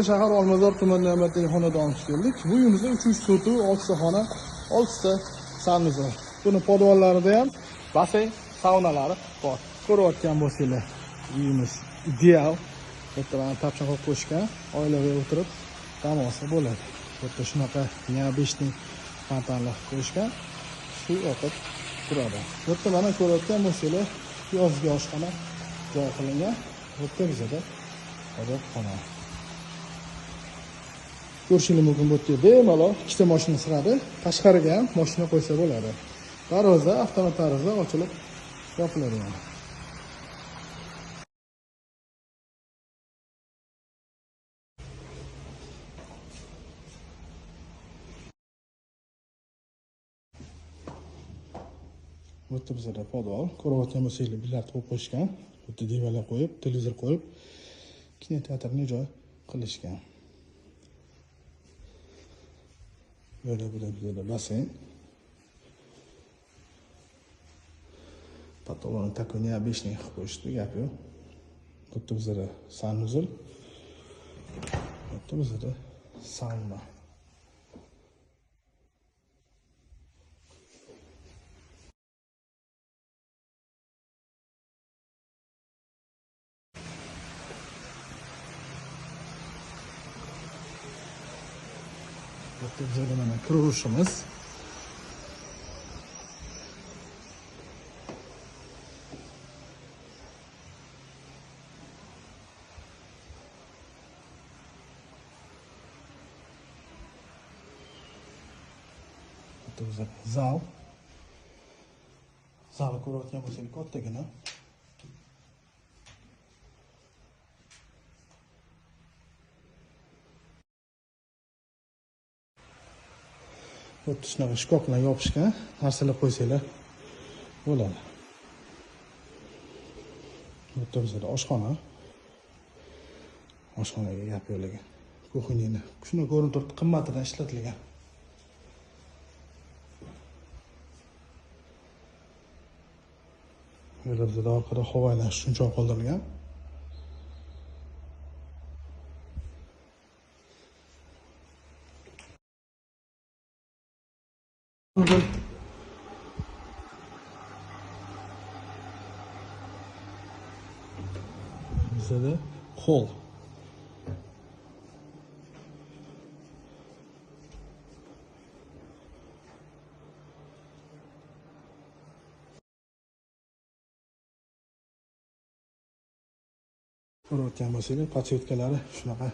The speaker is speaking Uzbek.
Toshkent shahar Olmazor tumanida navbatdagi xonadon olib keldik. Bu uyimizda 3 sotu, 6 xona, 6 ta sanuzor. Buni podvallarida ham basseyn, saunalari bor. Ko'rayotgan bo'lsanglar, uyimiz ideal. Bitta mana tapchaq qilib qo'yishgan, oilaviy o'tirib dam olsa bo'ladi. Bitta shunaqa 5 ning fontanlar qo'yishgan, suv oqib turadi. Bitta mana ko'rayotgan bo'lsanglar, yozgi oshxona joy qilingan. Bitta bizada odoqxona. Ko'rishingiz mumkin bu yerda bemalol ikkita mashina sig'adi, tashqariga ham mashina qo'ysa bo'ladi. Darvoza avtomat tarzda ochilib yopiladi. Bu yerda bizada podval, ko'rayotgan bo'lsanglar, bilyard qo'yib qo'yishgan. Bu yerda divanlar qo'yib, televizor qo'yib, kinoteatrni joy qilishgan. Böyle bizada basseyn. Patoloni takuniya 5 ning qilib qo'yishdi, gap yo'q. Bu yerda bizada sanuzul. Bu yerda bizada sauna. Bu bizada mana qurishimiz. Bu bizada zal. Zal ko'rayotgan bo'lsangiz kattagina. Bu shunaqa shkaf bilan yopishgan, narsalar qo'ysanglar bo'ladi. Bu yerda bizada oshxona. Oshxonaga gap yo'qlagan. Kuxnyani shunday ko'rinib turibdi, qimmatidan ishlatilgan. Burada bizada orqada havoylash shuncha qoldirilgan. Bizada hol. Ko'rayotgan bo'lsanglar, podsvetkalari shunaqa